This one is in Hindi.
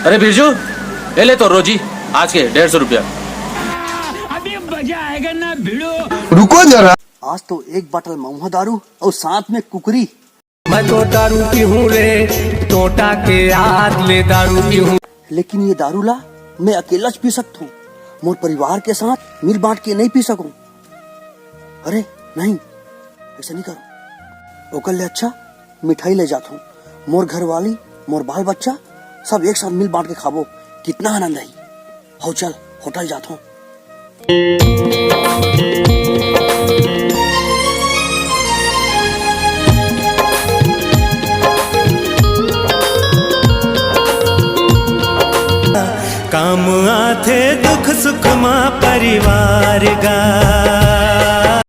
अरे बिरजू, ये ले तो रोजी आज के 150 रुपया। अभी मजा आएगा ना भिड़ो। रुको जरा। आज तो एक बोतल महुआ दारू और साथ में कुकरी। मैं तो दारू की हूँ रे, टोटा के याद ले दारू की हूँ। लेकिन ये दारू ला मैं अकेला पी सकता हूँ, मोर परिवार के साथ मिल बांट के नहीं पी सकूं। अरे नहीं, ऐसा नहीं करो। ओकर ले अच्छा मिठाई ले जाता हूँ, मोर घर वाली मोर बाल बच्चा सब एक साथ मिल बांट के खाबो, कितना आनंद है। हो चल होटल जाता हूँ। काम आथे दुख सुख माँ परिवार का।